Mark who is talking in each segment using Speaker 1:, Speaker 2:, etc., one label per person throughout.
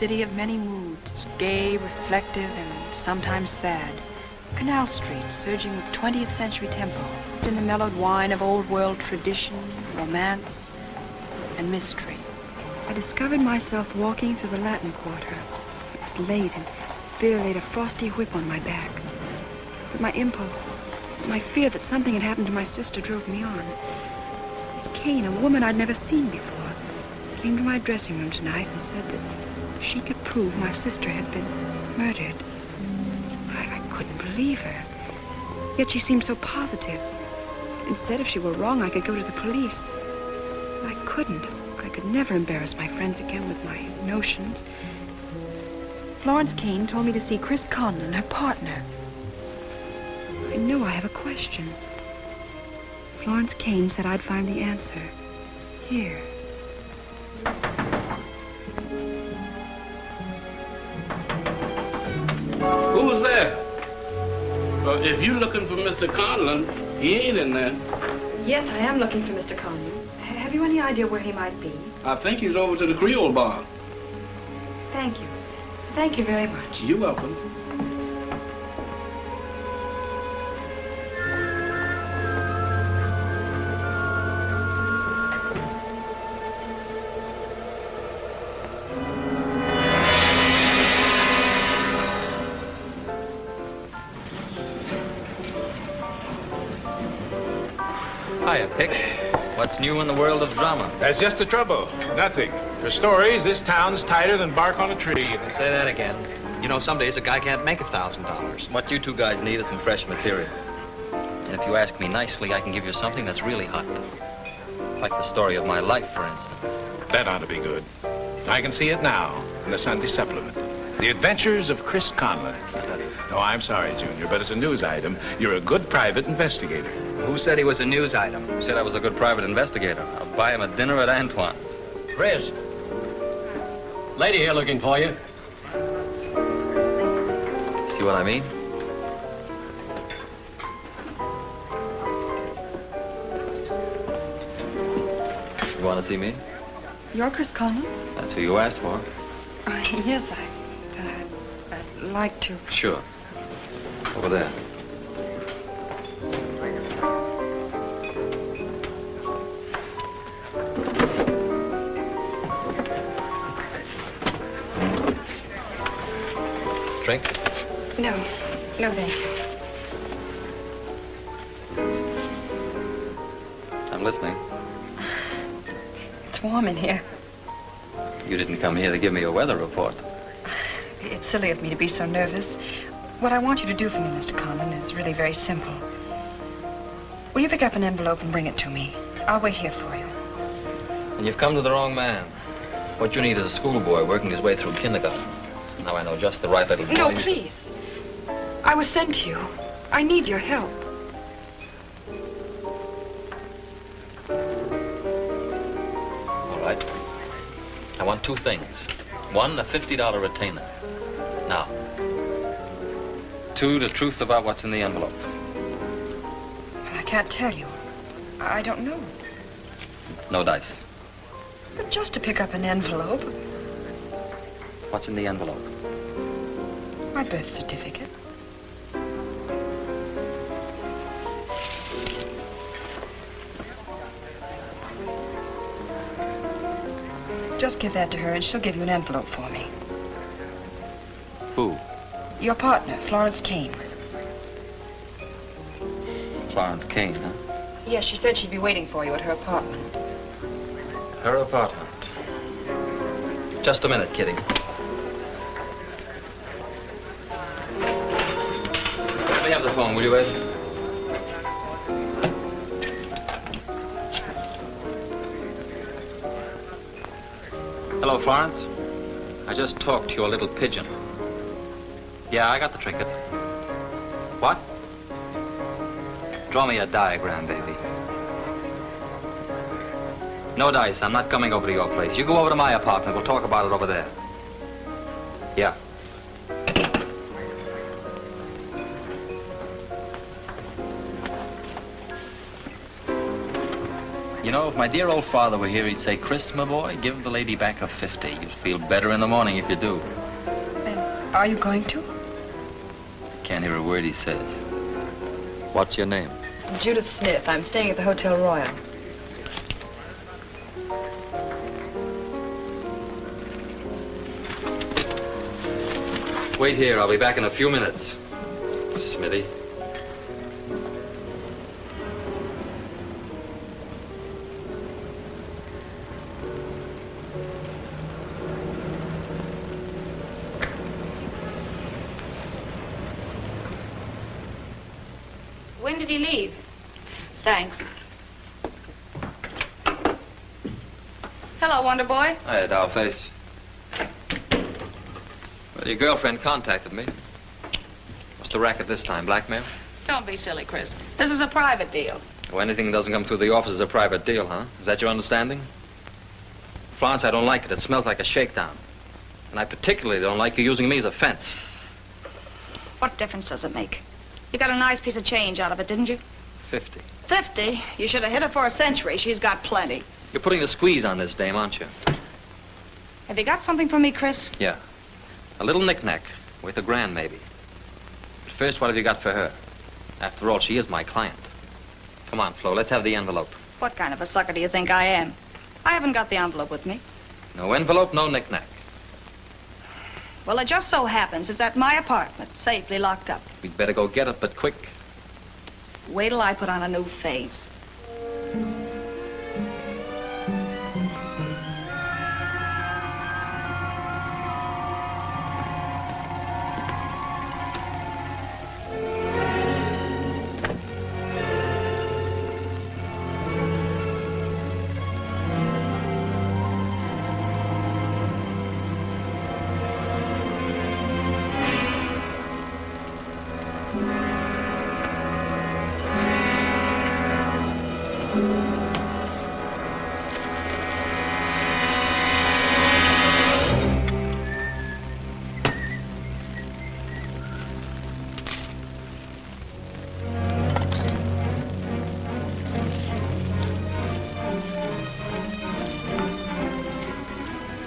Speaker 1: city of many moods, gay, reflective, and sometimes sad. Canal Street, surging with 20th century tempo, in the mellowed wine of old world tradition, romance, and mystery. I discovered myself walking through the Latin Quarter. It was late, and fear laid a frosty whip on my back. But my impulse, my fear that something had happened to my sister drove me on. Miss Kane, a woman I'd never seen before, came to my dressing room tonight and said that she could prove my sister had been murdered. I couldn't believe her. Yet she seemed so positive. Instead, if she were wrong, I could go to the police. But I couldn't. I could never embarrass my friends again with my notions. Florence Kane told me to see Chris Conlon, her partner. I know I have a question. Florence Kane said I'd find the answer here.
Speaker 2: Who's there? Well, if you're looking for Mr. Conlon, he ain't in there.
Speaker 1: Yes, I am looking for Mr. Conlon. Have you any idea where he might be?
Speaker 2: I think he's over to the Creole bar.
Speaker 1: Thank you. Thank you very much.
Speaker 2: You're welcome.
Speaker 3: Hiya, Pick. What's new in the world of drama?
Speaker 4: That's just the trouble. Nothing. For stories, this town's tighter than bark on a tree.
Speaker 3: Say that again. You know, some days a guy can't make $1,000. What you two guys need is some fresh material. And if you ask me nicely, I can give you something that's really hot. Like the story of my life, for instance.
Speaker 4: That ought to be good. I can see it now in the Sunday supplement. The Adventures of Chris Conlon. No, I'm sorry, Junior, but as a news item, you're a good private investigator.
Speaker 3: Who said he was a news item? Who said I was a good private investigator? I'll buy him a dinner at Antoine.
Speaker 5: Chris. Lady here looking for you.
Speaker 3: See what I mean? You want to see me?
Speaker 1: You're Chris Conlon?
Speaker 3: That's who you asked for.
Speaker 1: Yes, I'd like to.
Speaker 3: Sure. Over there. Drink?
Speaker 1: No, thank you.
Speaker 3: I'm listening.
Speaker 1: It's warm in here.
Speaker 3: You didn't come here to give me a weather report.
Speaker 1: It's silly of me to be so nervous. What I want you to do for me, Mr. Conlon, is really very simple. Will you pick up an envelope and bring it to me? I'll wait here for you.
Speaker 3: And you've come to the wrong man. What you need is a schoolboy working his way through kindergarten. Now I know just the right little boy.
Speaker 1: No, please. I was sent to you. I need your help.
Speaker 3: All right. I want two things. One, a $50 retainer. Now. Two, the truth about what's in the envelope.
Speaker 1: I can't tell you. I don't know.
Speaker 3: No dice.
Speaker 1: But just to pick up an envelope.
Speaker 3: What's in the envelope?
Speaker 1: My birth certificate. Just give that to her and she'll give you an envelope for me.
Speaker 3: Who?
Speaker 1: Your partner, Florence Kane.
Speaker 3: Florence Kane, huh?
Speaker 1: Yes, she said she'd be waiting for you at her apartment.
Speaker 3: Her apartment. Just a minute, Kitty. Let me have the phone, will you, Ed? Hello, Florence. I just talked to your little pigeon. Yeah, I got the trinket. What? Draw me a diagram, baby. No dice. I'm not coming over to your place. You go over to my apartment. We'll talk about it over there. Yeah. You know, if my dear old father were here, he'd say, Chris, my boy, give the lady back a 50. You'll feel better in the morning if you do.
Speaker 1: And are you going to?
Speaker 3: Can't hear a word he says. What's your name?
Speaker 1: Judith Smith. I'm staying at the Hotel Royal.
Speaker 3: Wait here. I'll be back in a few minutes. Smitty.
Speaker 1: When did he leave? Thanks. Hello, Wonder Boy.
Speaker 3: Hi, Dollface. Well, your girlfriend contacted me. What's the racket this time? Blackmail?
Speaker 1: Don't be silly, Chris. This is a private deal.
Speaker 3: Well, anything that doesn't come through the office is a private deal, huh? Is that your understanding? Florence, I don't like it. It smells like a shakedown. And I particularly don't like you using me as a fence.
Speaker 1: What difference does it make? You got a nice piece of change out of it, didn't you?
Speaker 3: 50.
Speaker 1: 50? You should have hit her for a century. She's got plenty.
Speaker 3: You're putting the squeeze on this dame, aren't you?
Speaker 1: Have you got something for me, Chris?
Speaker 3: Yeah. A little knick-knack. Worth $1,000, maybe. But first, what have you got for her? After all, she is my client. Come on, Flo, let's have the envelope.
Speaker 1: What kind of a sucker do you think I am? I haven't got the envelope with me.
Speaker 3: No envelope, no knick-knack.
Speaker 1: Well, it just so happens it's at my apartment, safely locked up.
Speaker 3: We'd better go get it, but quick.
Speaker 1: Wait till I put on a new face.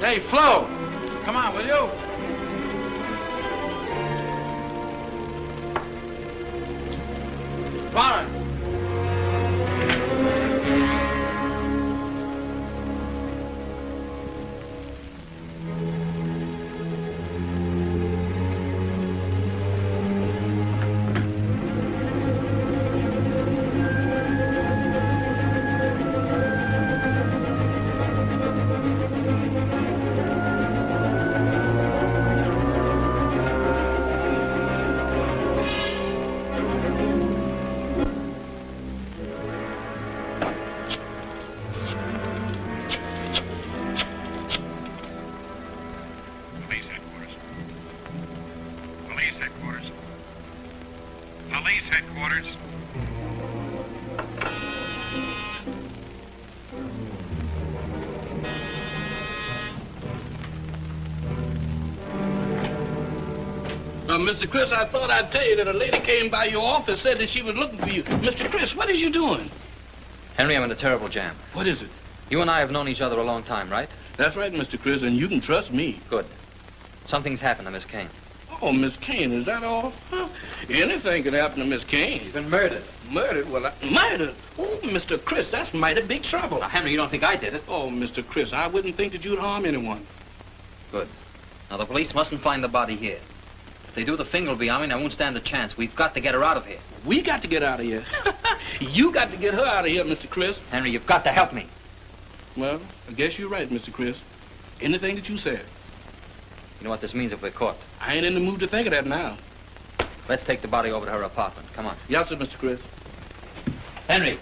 Speaker 2: Hey, Flo, come on, will you? Florence. Mr. Chris, I thought I'd tell you that a lady came by your office, said that she was looking for you. Mr. Chris, what is you doing?
Speaker 3: Henry, I'm in a terrible jam.
Speaker 2: What is it?
Speaker 3: You and I have known each other a long time, right?
Speaker 2: That's right, Mr. Chris, and you can trust me.
Speaker 3: Good. Something's happened to Miss Kane.
Speaker 2: Oh, Miss Kane, is that all? Huh? Anything can happen to Miss Kane.
Speaker 3: She's been murdered.
Speaker 2: Murdered? Well, murdered? Oh, Mr. Chris, that's mighty big trouble.
Speaker 3: Now, Henry, you don't think I did it?
Speaker 2: Oh, Mr. Chris, I wouldn't think that you'd harm anyone.
Speaker 3: Good. Now, the police mustn't find the body here. If they do, the finger will be on me, and I won't stand a chance. We've got to get her out of here.
Speaker 2: We got to get out of here. You got to get her out of here, Mr. Chris.
Speaker 3: Henry, you've got to help me.
Speaker 2: Well, I guess you're right, Mr. Chris. Anything that you said.
Speaker 3: You know what this means if we're caught?
Speaker 2: I ain't in the mood to think of that now.
Speaker 3: Let's take the body over to her apartment. Come on.
Speaker 2: Yes, sir, Mr. Chris.
Speaker 3: Henry.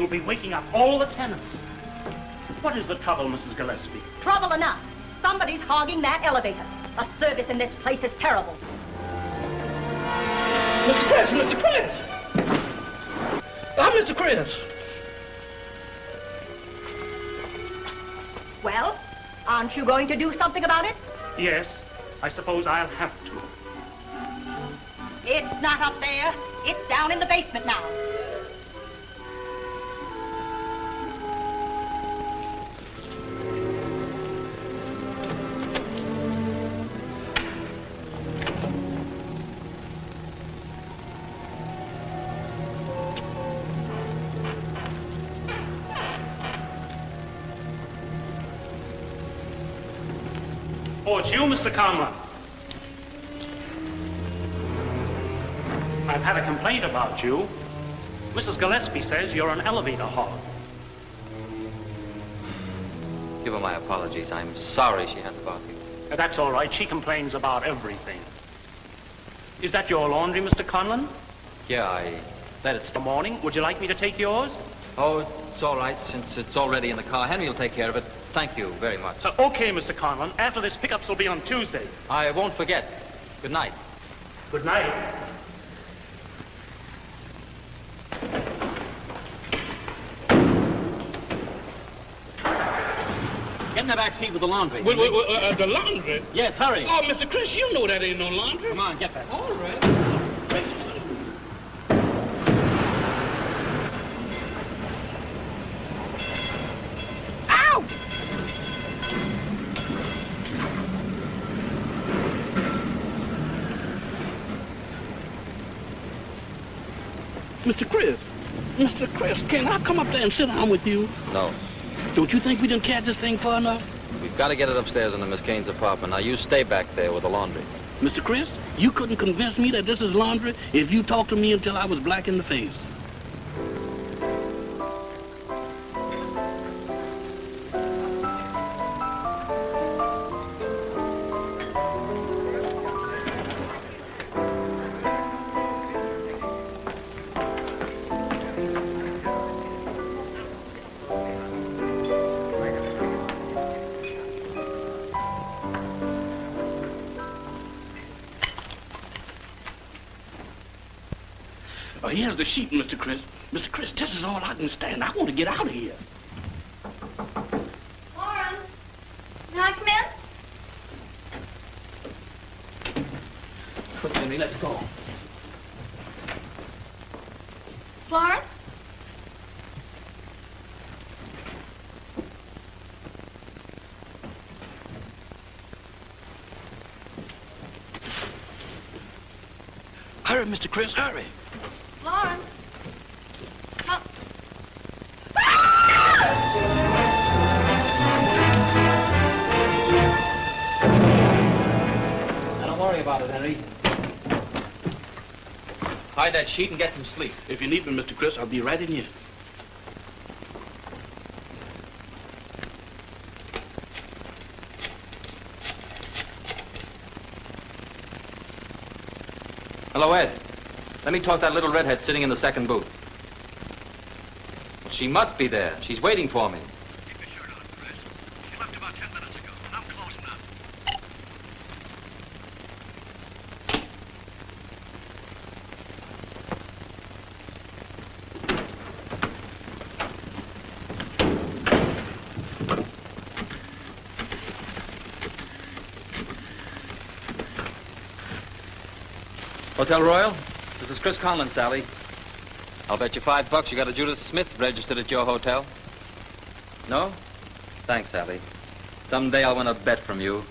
Speaker 6: you'll be waking up all the tenants. What is the trouble, Mrs. Gillespie?
Speaker 7: Trouble enough. Somebody's hogging that elevator. The service in this place is terrible.
Speaker 2: Mr. Chris! Mr. Chris! Mr. Chris!
Speaker 7: Well, aren't you going to do something about it?
Speaker 6: Yes, I suppose I'll have to.
Speaker 7: It's not up there. It's down in the basement now.
Speaker 6: Oh, it's you, Mr. Conlon. I've had a complaint about you. Mrs. Gillespie says you're an elevator hog.
Speaker 3: Give her my apologies. I'm sorry she had to bother you.
Speaker 6: That's all right. She complains about everything. Is that your laundry, Mr. Conlon?
Speaker 3: Yeah, I let it
Speaker 6: The morning. Would you like me to take yours?
Speaker 3: Oh, it's all right, since it's already in the car. Henry will take care of it. Thank you very much.
Speaker 6: Okay, Mr. Conlon. After this, pickups will be on Tuesday.
Speaker 3: I won't forget. Good night.
Speaker 6: Good night.
Speaker 5: Get in the back seat with the laundry.
Speaker 2: The laundry?
Speaker 5: Yes, hurry.
Speaker 2: Oh, Mr. Chris, you know that ain't no laundry.
Speaker 5: Come on, get that.
Speaker 2: All right.
Speaker 7: Ow!
Speaker 2: Mr. Chris, can I come up there and sit down with you?
Speaker 3: No.
Speaker 2: Don't you think we done carried this thing far enough?
Speaker 3: We've got to get it upstairs into Miss Kane's apartment. Now, you stay back there with the laundry.
Speaker 2: Mr. Chris, you couldn't convince me that this is laundry if you talked to me until I was black in the face. Oh, here's the sheet, Mr. Chris. Mr. Chris, this is all I can stand. I want to get out of here.
Speaker 7: Lauren, can I come in?
Speaker 2: Quick, Henry, let's go.
Speaker 7: Florence?
Speaker 2: Hurry, Mr. Chris, hurry.
Speaker 7: Florence? Come.
Speaker 5: Now, don't worry about it, Henry.
Speaker 3: Hide that sheet and get some sleep.
Speaker 2: If you need me, Mr. Chris, I'll be right in here.
Speaker 3: Hello, Ed. Let me talk that little redhead sitting in the second booth. Well, she must be there. She's waiting for me.
Speaker 6: Keep your shirt on, Chris. She left about 10 minutes ago, and I'm close enough.
Speaker 3: Hotel Royal? This is Chris Conlon, Sally. I'll bet you $5 you got a Judith Smith registered at your hotel. No? Thanks, Sally. Someday I'll win a bet from you.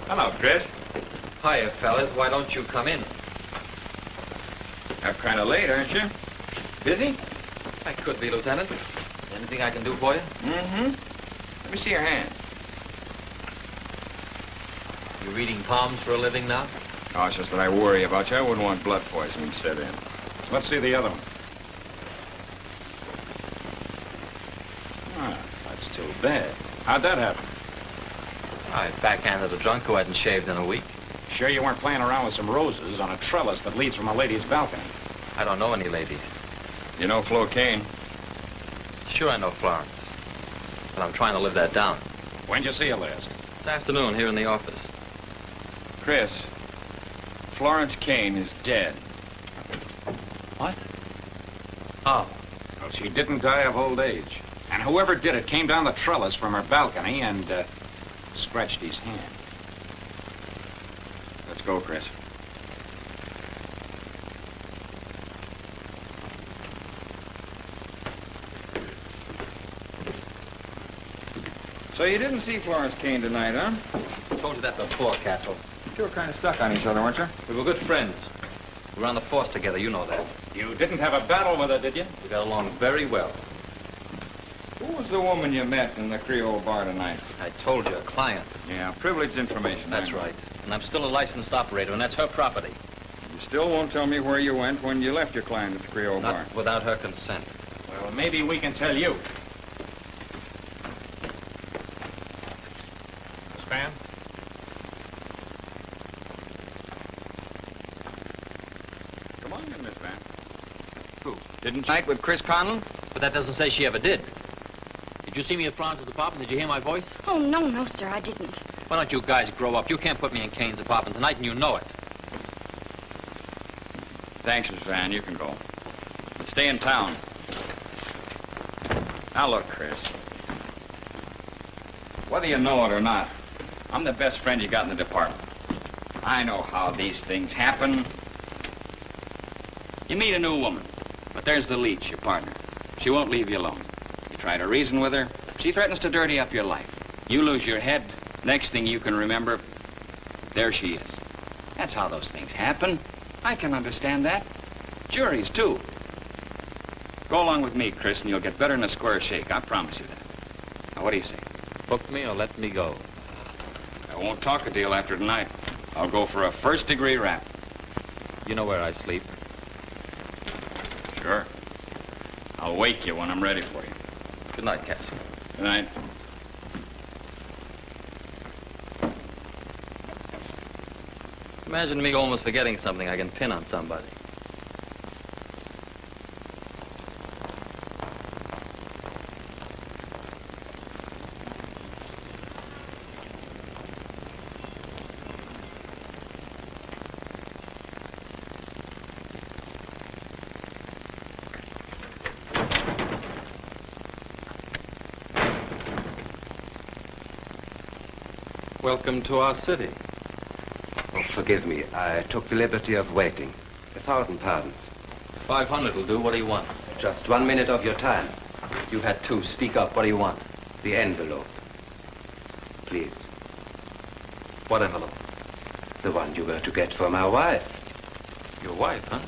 Speaker 4: Hello, Chris.
Speaker 3: Hiya, fellas. Why don't you come in?
Speaker 4: Up kind of late, aren't you? Busy?
Speaker 3: I could be, Lieutenant. Anything I can do for you?
Speaker 4: Mm-hmm. Let me see your hand.
Speaker 3: You reading palms for a living now?
Speaker 4: Oh, it's just that I worry about you. I wouldn't want blood poisoning set in. Let's see the other one. Ah, that's too bad. How'd that happen?
Speaker 3: I backhanded a drunk who hadn't shaved in a week.
Speaker 8: Sure you weren't playing around with some roses on a trellis that leads from a lady's balcony?
Speaker 3: I don't know any ladies.
Speaker 4: You know Flo Kane?
Speaker 3: Sure I know Florence. But I'm trying to live that down.
Speaker 8: When'd you see her last?
Speaker 3: This afternoon here in the office.
Speaker 9: Chris, Florence Kane is dead.
Speaker 3: What? Oh.
Speaker 8: Well, she didn't die of old age. And whoever did it came down the trellis from her balcony and scratched his hand.
Speaker 9: Let's go, Chris. So you didn't see Florence Kane tonight, huh?
Speaker 3: I told you that before, Castle.
Speaker 9: You were kind of stuck on each other, weren't you?
Speaker 3: We were good friends. We were on the force together, you know that.
Speaker 8: You didn't have a battle with her, did you?
Speaker 3: We got along very well.
Speaker 9: Who was the woman you met in the Creole bar tonight?
Speaker 3: I told you, a client.
Speaker 9: Yeah, privileged information.
Speaker 3: That's right. And I'm still a licensed operator, and that's her property.
Speaker 9: You still won't tell me where you went when you left your client at the Creole bar.
Speaker 3: Not without her consent.
Speaker 8: Well, maybe we can tell you. Miss Van?
Speaker 9: Come on in, Miss Van.
Speaker 3: Who?
Speaker 9: Didn't night with Chris Conlon?
Speaker 3: But that doesn't say she ever did. Did you see me at Florence's apartment? Did you hear my voice?
Speaker 7: Oh, no, sir, I didn't.
Speaker 3: Why don't you guys grow up? You can't put me in Kane's apartment tonight, and you know it.
Speaker 9: Thanks, Miss Van. You can go. But stay in town. Now, look, Chris. Whether you know it or not, I'm the best friend you got in the department. I know how these things happen. You meet a new woman, but there's the leech, your partner. She won't leave you alone. You try to reason with her, she threatens to dirty up your life. You lose your head, next thing you can remember, there she is. That's how those things happen. I can understand that. Juries, too. Go along with me, Chris, and you'll get better than a square shake. I promise you that. Now, what do you say?
Speaker 3: Book me or let me go.
Speaker 9: I won't talk a deal after tonight. I'll go for a first-degree rap.
Speaker 3: You know where I sleep.
Speaker 9: Sure. I'll wake you when I'm ready for you.
Speaker 3: Good night, Castle.
Speaker 9: Good night.
Speaker 3: Imagine me almost forgetting something I can pin on somebody. Welcome to our city.
Speaker 10: Oh, forgive me. I took the liberty of waiting. 1,000 pardons.
Speaker 3: 500 will do. What do you want?
Speaker 10: Just 1 minute of your time.
Speaker 3: You've had two. Speak up. What do you want?
Speaker 10: The envelope. Please.
Speaker 3: What envelope?
Speaker 10: The one you were to get for my wife.
Speaker 3: Your wife, huh?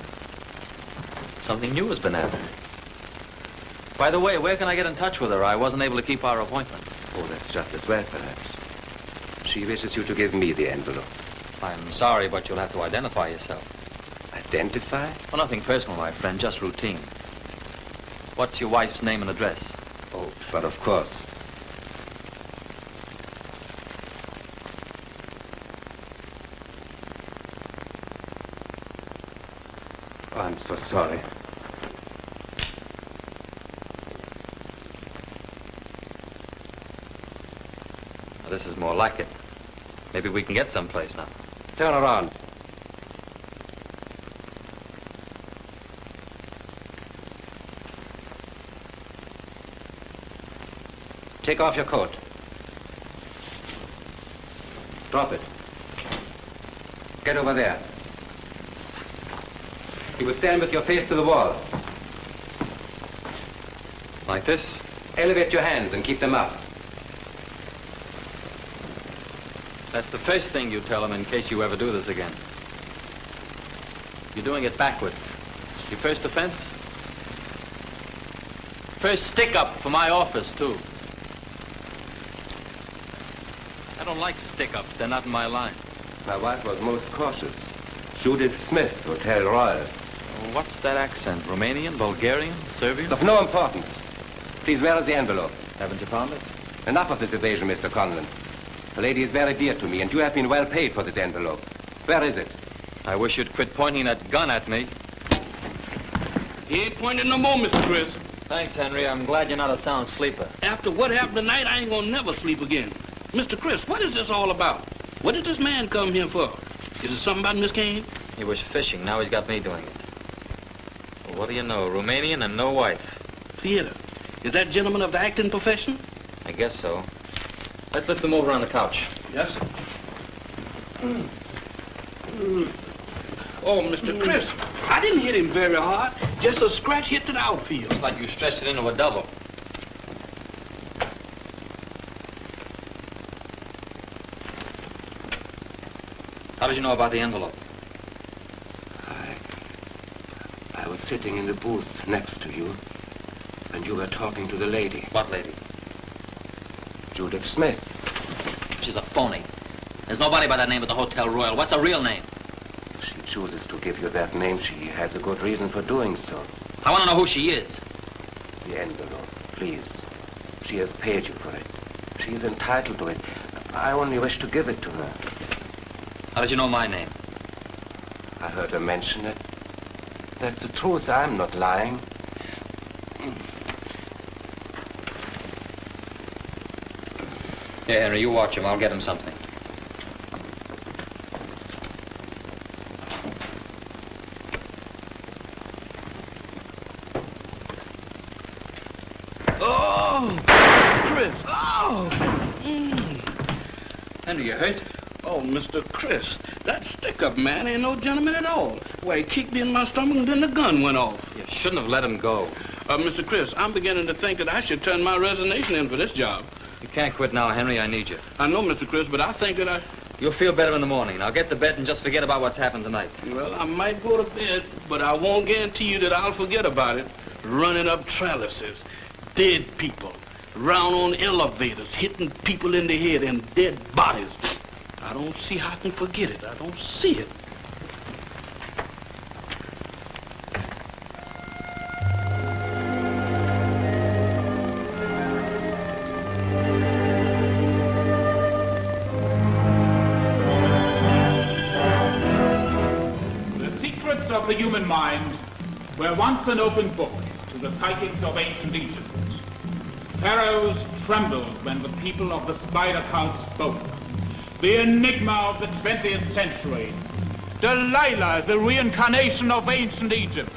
Speaker 3: Something new has been added. By the way, where can I get in touch with her? I wasn't able to keep our appointment.
Speaker 10: Oh, that's just as well, perhaps. She wishes you to give me the envelope.
Speaker 3: I'm sorry, but you'll have to identify yourself.
Speaker 10: Identify?
Speaker 3: Well, nothing personal, my friend, just routine. What's your wife's name and address?
Speaker 10: Oh, but of course. Oh, I'm so sorry.
Speaker 3: Now, this is more like it. Maybe we can get someplace now.
Speaker 10: Turn around. Take off your coat. Drop it. Get over there. You will stand with your face to the wall.
Speaker 3: Like this?
Speaker 10: Elevate your hands and keep them up.
Speaker 3: That's the first thing you tell him in case you ever do this again. You're doing it backwards. Your first offense? First stick-up for my office, too. I don't like stick-ups. They're not in my line.
Speaker 10: My wife was most cautious. Judith Smith, Hotel Royal.
Speaker 3: Oh, what's that accent? Romanian, Bulgarian, Serbian?
Speaker 10: Of no importance. Please, where is the envelope?
Speaker 3: Haven't you found it?
Speaker 10: Enough of this evasion, Mr. Conlon. The lady is very dear to me, and you have been well paid for this envelope. Where is it?
Speaker 3: I wish you'd quit pointing that gun at me.
Speaker 2: He ain't pointing no more, Mr. Chris.
Speaker 3: Thanks, Henry. I'm glad you're not a sound sleeper.
Speaker 2: After what happened tonight, I ain't gonna never sleep again. Mr. Chris, what is this all about? What did this man come here for? Is it something about Miss Kane?
Speaker 3: He was fishing. Now he's got me doing it. Well, what do you know? Romanian and no wife.
Speaker 2: Theater. Is that gentleman of the acting profession?
Speaker 3: I guess so. Let's lift him over on the couch.
Speaker 2: Yes, sir. Oh, Mr. Chris, I didn't hit him very hard. Just a scratch hit to the outfield.
Speaker 3: Looks like you stretched it into a double. How did you know about the envelope?
Speaker 10: I was sitting in the booth next to you, and you were talking to the lady.
Speaker 3: What lady?
Speaker 10: Judith Smith.
Speaker 3: She's a phony. There's nobody by that name at the Hotel Royal. What's her real name?
Speaker 10: If she chooses to give you that name, she has a good reason for doing so.
Speaker 3: I want to know who she is.
Speaker 10: The envelope, please. She has paid you for it. She is entitled to it. I only wish to give it to her.
Speaker 3: How did you know my name?
Speaker 10: I heard her mention it. That's the truth. I'm not lying.
Speaker 3: Here, Henry, you watch him. I'll get him something.
Speaker 2: Oh, Chris. Oh.
Speaker 3: Henry, you hurt?
Speaker 2: Oh, Mr. Chris, that stick-up man ain't no gentleman at all. Why, he kicked me in my stomach and then the gun went off.
Speaker 3: You shouldn't have let him go.
Speaker 2: Mr. Chris, I'm beginning to think that I should turn my resignation in for this job.
Speaker 3: You can't quit now, Henry. I need you.
Speaker 2: I know, Mr. Chris, but I think that
Speaker 3: You'll feel better in the morning. Now get to bed and just forget about what's happened tonight.
Speaker 2: Well, I might go to bed, but I won't guarantee you that I'll forget about it. Running up trellises, dead people, round on elevators, hitting people in the head, and dead bodies. I don't see how I can forget it. I don't see it.
Speaker 11: The human mind were once an open book to the psychics of ancient Egypt. Pharaohs trembled when the people of the spider cult spoke. The enigma of the 20th century. Delilah, the reincarnation of ancient Egypt.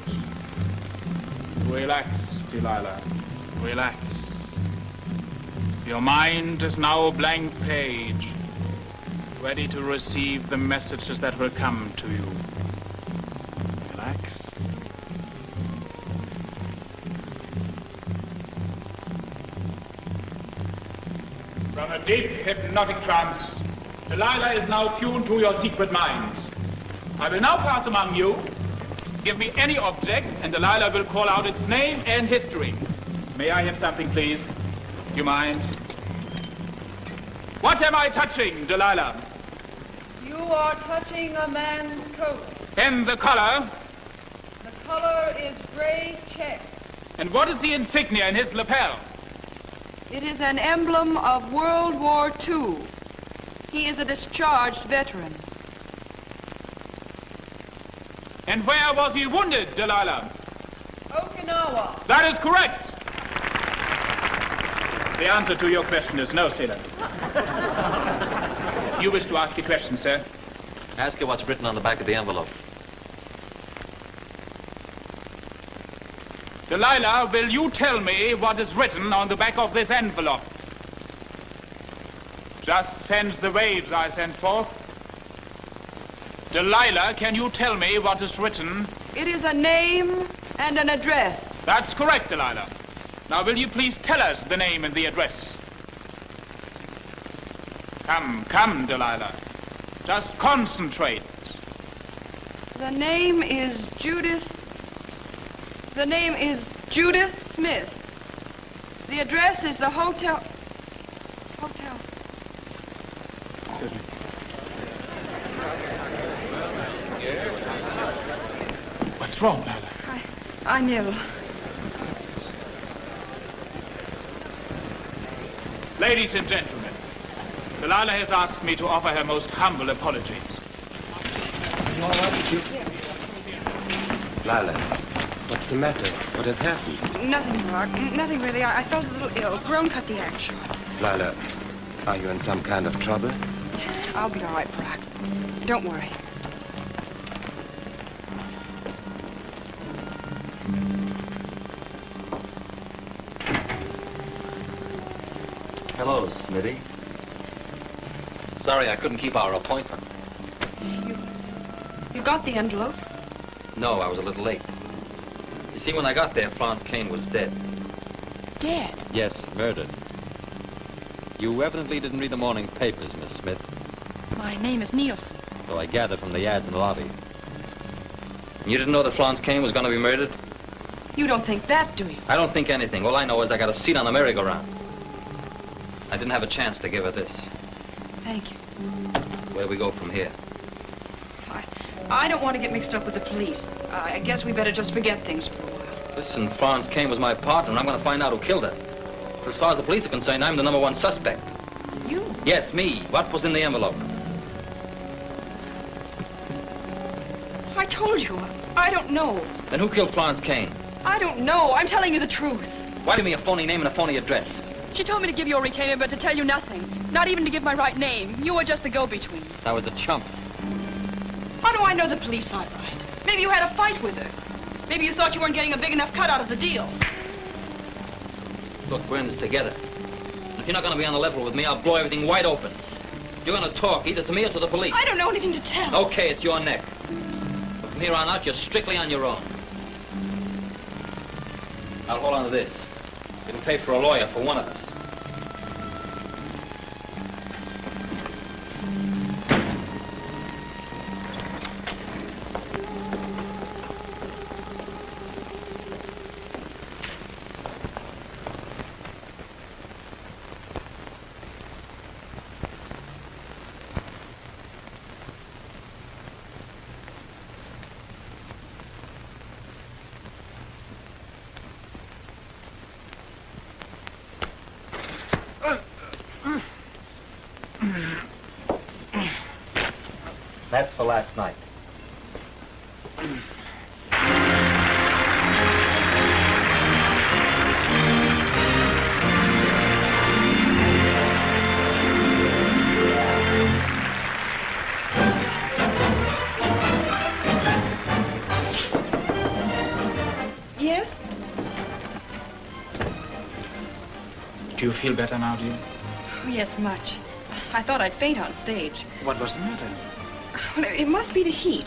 Speaker 11: Relax, Delilah. Relax. Your mind is now a blank page, ready to receive the messages that will come to you. Relax. From a deep hypnotic trance, Delilah is now tuned to your secret minds. I will now pass among you. Give me any object, and Delilah will call out its name and history. May I have something, please? Do you mind? What am I touching, Delilah?
Speaker 12: You are touching a man's coat.
Speaker 11: And the color?
Speaker 12: The color is gray check.
Speaker 11: And what is the insignia in his lapel?
Speaker 12: It is an emblem of World War II. He is a discharged veteran.
Speaker 11: And where was he wounded, Delilah?
Speaker 12: Okinawa.
Speaker 11: That is correct. The answer to your question is no, sailor. You wish to ask a question, sir?
Speaker 3: Ask her what's written on the back of the envelope.
Speaker 11: Delilah, will you tell me what is written on the back of this envelope? Just sends the waves I send forth. Delilah, can you tell me what is written?
Speaker 12: It is a name and an address.
Speaker 11: That's correct, Delilah. Now, will you please tell us the name and the address? Come, Delilah. Just concentrate.
Speaker 12: The name is Judith. The name is Judith Smith. The address is the hotel.
Speaker 11: What's wrong, Delilah?
Speaker 12: I never.
Speaker 11: Ladies and gentlemen, Delilah has asked me to offer her most humble apologies.
Speaker 10: You all right, Chief? Lila, what's the matter? What has happened?
Speaker 12: Nothing, Brock. Nothing really. I felt a little ill. Groan cut the action.
Speaker 10: Lila, are you in some kind of trouble?
Speaker 12: I'll be all right, Brock. Don't worry.
Speaker 3: Hello, Smitty. Sorry I couldn't keep our appointment.
Speaker 12: You got the envelope?
Speaker 3: No, I was a little late. You see, when I got there, Florence Kane was dead.
Speaker 12: Dead?
Speaker 3: Yes, murdered. You evidently didn't read the morning papers, Miss Smith.
Speaker 12: My name is Nielsen.
Speaker 3: So I gathered from the ads in the lobby. You didn't know that Florence Kane was going to be murdered?
Speaker 12: You don't think that, do you?
Speaker 3: I don't think anything. All I know is I got a seat on the merry-go-round. I didn't have a chance to give her this.
Speaker 12: Thank you.
Speaker 3: Where do we go from here?
Speaker 12: I don't want to get mixed up with the police. I guess we better just forget things for a while.
Speaker 3: Listen, Florence Kane was my partner, and I'm going to find out who killed her. As far as the police are concerned, I'm the #1 suspect.
Speaker 12: You?
Speaker 3: Yes, me. What was in the envelope?
Speaker 12: I told you. I don't know.
Speaker 3: Then who killed Florence Kane?
Speaker 12: I don't know. I'm telling you the truth.
Speaker 3: Why give me a phony name and a phony address?
Speaker 12: She told me to give you a retainer, but to tell you nothing. Not even to give my right name. You were just the go-between.
Speaker 3: I was a chump.
Speaker 12: How do I know the police aren't right? Maybe you had a fight with her. Maybe you thought you weren't getting a big enough cut out of the deal.
Speaker 3: Look, we're in this together. If you're not going to be on the level with me, I'll blow everything wide open. You're going to talk either to me or to the police.
Speaker 12: I don't know anything to tell.
Speaker 3: Okay, it's your neck. But from here on out, you're strictly on your own. I'll hold on to this. It'll pay for a lawyer for one of us. That's for last night.
Speaker 12: Yes?
Speaker 11: Do you feel better now, dear?
Speaker 12: Oh, yes, much. I thought I'd faint on stage.
Speaker 11: What was the matter?
Speaker 12: Well, it must be the heat.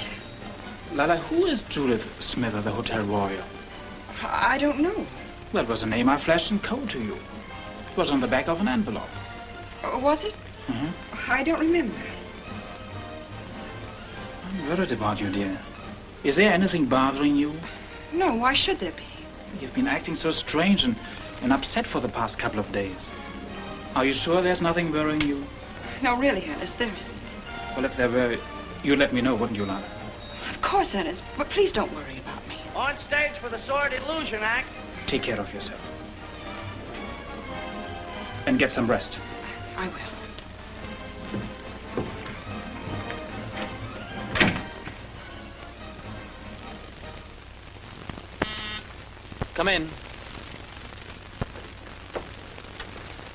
Speaker 11: Lila, who is Judith Smith of the Hotel Royal?
Speaker 12: I don't know.
Speaker 11: That was a name I flashed in code to you. It was on the back of an envelope.
Speaker 12: Was it?
Speaker 11: Mm-hmm.
Speaker 12: I don't remember.
Speaker 11: I'm worried about you, dear. Is there anything bothering you?
Speaker 12: No, why should there be?
Speaker 11: You've been acting so strange and upset for the past couple of days. Are you sure there's nothing worrying you?
Speaker 12: No, really, Ernest, there isn't.
Speaker 11: Well, if there were, you'd let me know, wouldn't you, Lila?
Speaker 12: Of course, Ernest, but please don't worry about me.
Speaker 13: On stage for the Sword Illusion Act.
Speaker 11: Take care of yourself. And get some rest.
Speaker 12: I will.
Speaker 3: Come in.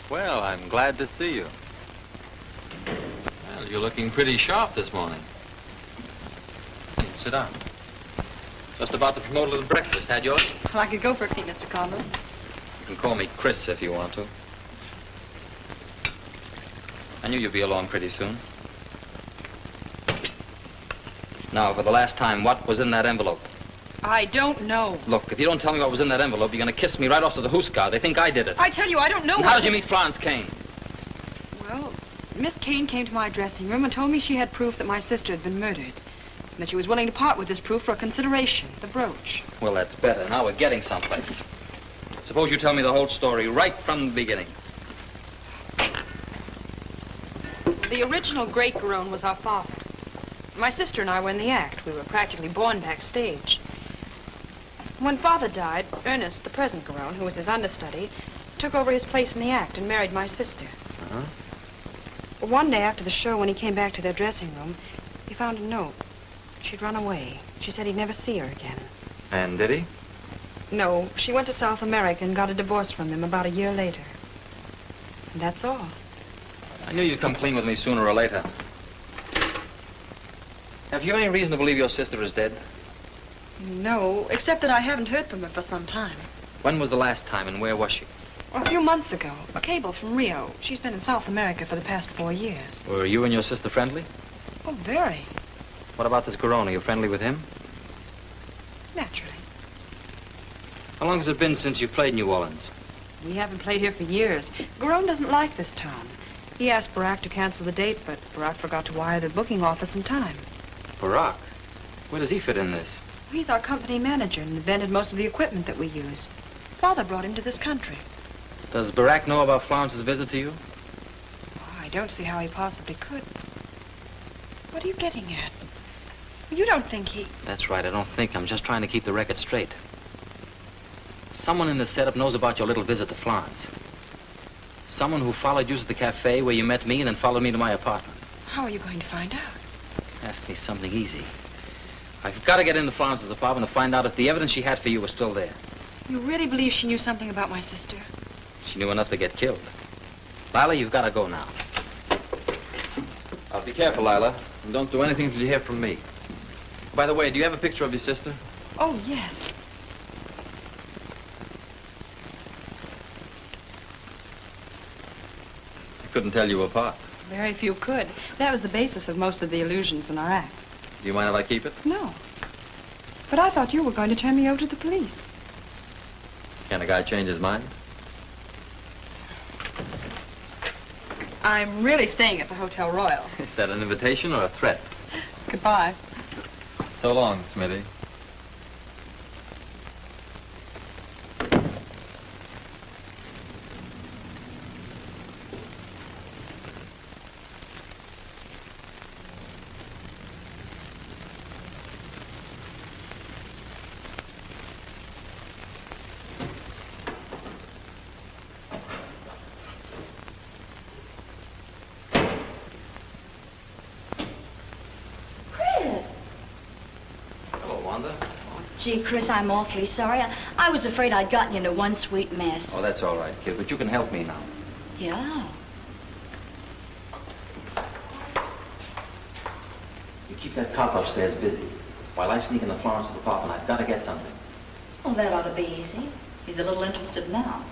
Speaker 3: Well, I'm glad to see you. Well, you're looking pretty sharp this morning. Sit down. Just about to promote a little breakfast, had yours?
Speaker 12: Well, I could go for a tea, Mr. Conlon.
Speaker 3: You can call me Chris if you want to. I knew you'd be along pretty soon. Now, for the last time, what was in that envelope?
Speaker 12: I don't know.
Speaker 3: Look, if you don't tell me what was in that envelope, you're going to kiss me right off to the Huskar. They think I did it.
Speaker 12: I tell you, I don't know.
Speaker 3: And how did you meet Florence Kane?
Speaker 12: Well, Miss Kane came to my dressing room and told me she had proof that my sister had been murdered. And that she was willing to part with this proof for a consideration, the brooch.
Speaker 3: Well, that's better. Now we're getting someplace. Suppose you tell me the whole story right from the beginning.
Speaker 12: The original Great Garone was our father. My sister and I were in the act. We were practically born backstage. When Father died, Ernest, the present Garone, who was his understudy,
Speaker 1: took over his place in the act and married my sister.
Speaker 3: Uh-huh.
Speaker 1: Well, one day after the show, when he came back to their dressing room, he found a note. She'd run away. She said he'd never see her again.
Speaker 3: And did he?
Speaker 1: No, she went to South America and got a divorce from him about a year later. And that's all.
Speaker 3: I knew you'd come clean with me sooner or later. Have you any reason to believe your sister is dead?
Speaker 1: No, except that I haven't heard from her for some time.
Speaker 3: When was the last time and where was she?
Speaker 1: Well, a few months ago. A cable from Rio. She's been in South America for the past 4 years.
Speaker 3: Were you and your sister friendly?
Speaker 1: Oh, very.
Speaker 3: What about this Corona? You friendly with him?
Speaker 1: Naturally.
Speaker 3: How long has it been since you played New Orleans?
Speaker 1: We haven't played here for years. Garone doesn't like this town. He asked Barack to cancel the date, but Barack forgot to wire the booking office in time.
Speaker 3: Barack? Where does he fit in this?
Speaker 1: He's our company manager and invented most of the equipment that we use. Father brought him to this country.
Speaker 3: Does Barack know about Florence's visit to you?
Speaker 1: Oh, I don't see how he possibly could. What are you getting at? You don't think he...
Speaker 3: That's right, I don't think. I'm just trying to keep the record straight. Someone in the setup knows about your little visit to Florence. Someone who followed you to the cafe where you met me and then followed me to my apartment.
Speaker 1: How are you going to find out?
Speaker 3: Ask me something easy. I've got to get into Florence's apartment to find out if the evidence she had for you was still there.
Speaker 1: You really believe she knew something about my sister?
Speaker 3: She knew enough to get killed. Lila, you've got to go now. Be careful, Lila, and don't do anything until you hear from me. By the way, do you have a picture of your sister?
Speaker 1: Oh, yes.
Speaker 3: I couldn't tell you apart.
Speaker 1: Very few could. That was the basis of most of the illusions in our act.
Speaker 3: Do you mind if I keep it?
Speaker 1: No. But I thought you were going to turn me over to the police.
Speaker 3: Can a guy change his mind?
Speaker 1: I'm really staying at the Hotel Royal.
Speaker 3: Is that an invitation or a threat?
Speaker 1: Goodbye.
Speaker 3: So long, Smitty.
Speaker 7: Gee, Chris, I'm awfully sorry. I was afraid I'd gotten you into one sweet mess.
Speaker 3: Oh, that's all right, kid, but you can help me now.
Speaker 7: Yeah.
Speaker 3: You keep that cop upstairs busy. While I sneak into Florence's apartment, I've got to get something.
Speaker 7: Well, that ought to be easy. He's a little interested now.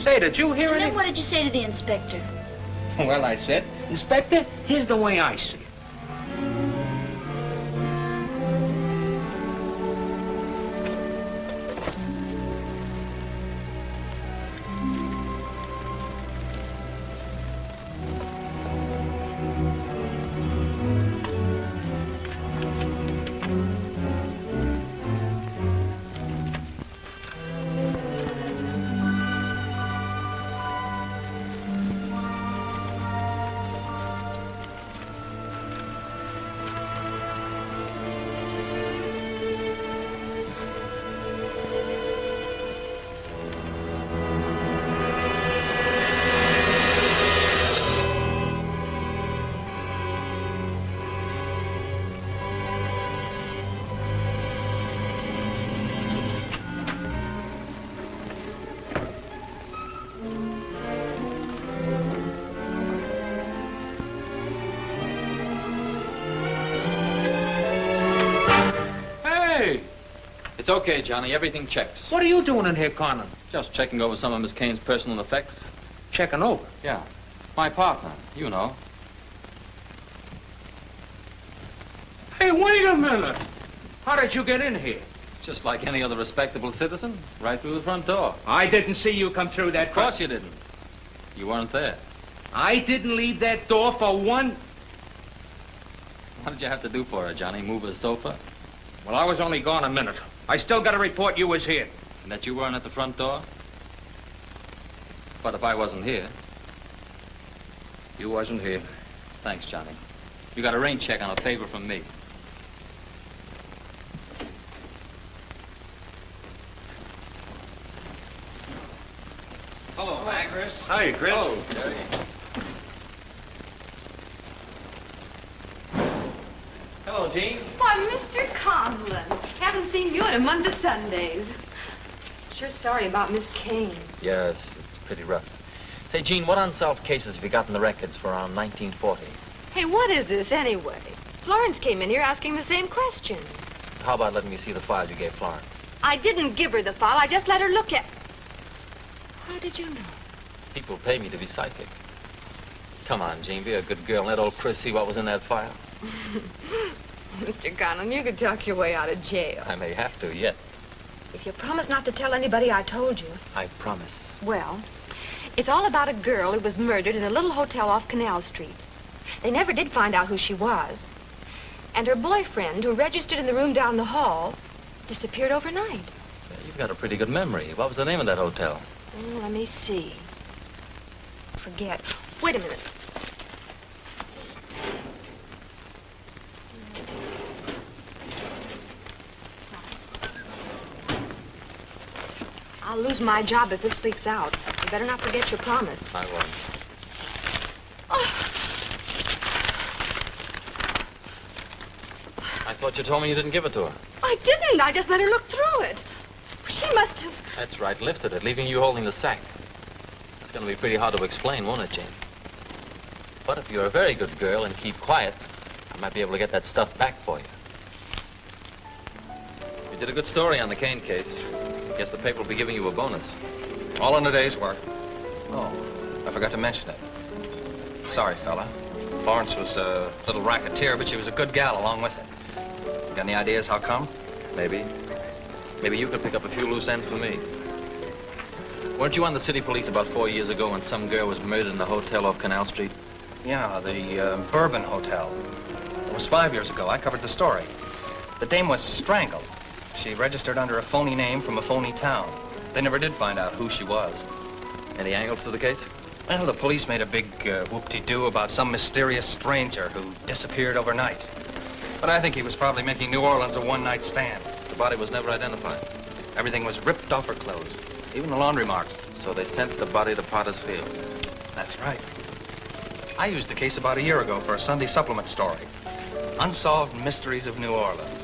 Speaker 13: Say, did you hear
Speaker 7: Then
Speaker 13: anything?
Speaker 7: what did you say to the inspector?
Speaker 13: Well, I said, Inspector, here's the way I see it.
Speaker 3: okay, Johnny. Everything checks.
Speaker 5: What are you doing in here, Conlon?
Speaker 3: Just checking over some of Miss Kane's personal effects.
Speaker 5: Checking over?
Speaker 3: Yeah. My partner, you know.
Speaker 5: Hey, wait a minute. How did you get in here?
Speaker 3: Just like any other respectable citizen, right through the front door.
Speaker 5: I didn't see you come through that.
Speaker 3: Of course you didn't. You weren't there.
Speaker 5: I didn't leave that door for one...
Speaker 3: What did you have to do for her, Johnny? Move a sofa?
Speaker 5: Well, I was only gone a minute. I still got a report you was here.
Speaker 3: And that you weren't at the front door? But if I wasn't here...
Speaker 5: You wasn't here.
Speaker 3: Thanks, Johnny. You got a rain check on a favor from me.
Speaker 9: Hello, hi, Chris.
Speaker 4: Hi, Chris.
Speaker 9: Hello, Jerry. Hello, Jean.
Speaker 12: Why, Mr. Conlon. Haven't seen you in a month of Sundays. Sure sorry about Miss Kane.
Speaker 3: Yes, it's pretty rough. Say, Jean, what unsolved cases have you got in the records for around 1940?
Speaker 14: Hey, what is this anyway? Florence came in here asking the same question.
Speaker 3: How about letting me see the file you gave Florence?
Speaker 14: I didn't give her the file. I just let her look at... How did you know?
Speaker 3: People pay me to be psychic. Come on, Jean, be a good girl and let old Chris see what was in that file.
Speaker 14: Mr. Conlon, you could talk your way out of jail.
Speaker 3: I may have to, yet.
Speaker 14: If you promise not to tell anybody I told you.
Speaker 3: I promise.
Speaker 14: Well, it's all about a girl who was murdered in a little hotel off Canal Street. They never did find out who she was. And her boyfriend, who registered in the room down the hall, disappeared overnight.
Speaker 3: You've got a pretty good memory. What was the name of that hotel?
Speaker 14: Let me see. Forget. Wait a minute. I'll lose my job if this leaks out. You better not forget your promise.
Speaker 3: I won't.
Speaker 14: Oh.
Speaker 3: I thought you told me you didn't give it to her.
Speaker 14: I didn't. I just let her look through it. She must have...
Speaker 3: That's right, lifted it, leaving you holding the sack. It's going to be pretty hard to explain, won't it, Jane? But if you're a very good girl and keep quiet, I might be able to get that stuff back for you. You did a good story on the Kane case. Guess the paper will be giving you a bonus.
Speaker 15: All in a day's work. Oh, I forgot to mention it. Sorry, fella. Florence was a little racketeer, but she was a good gal along with it. Got any ideas how come?
Speaker 3: Maybe. Maybe you could pick up a few loose ends for me. Weren't you on the city police about 4 years ago when some girl was murdered in the hotel off Canal Street?
Speaker 15: Yeah, the Bourbon Hotel. It was 5 years ago. I covered the story. The dame was strangled. She registered under a phony name from a phony town. They never did find out who she was.
Speaker 3: Any angles to the case?
Speaker 15: Well, the police made a big whoop-de-doo about some mysterious stranger who disappeared overnight. But I think he was probably making New Orleans a one-night stand.
Speaker 3: The body was never identified.
Speaker 15: Everything was ripped off her clothes, even the laundry marks.
Speaker 3: So they sent the body to Potter's Field.
Speaker 15: That's right. I used the case about a year ago for a Sunday supplement story. Unsolved Mysteries of New Orleans.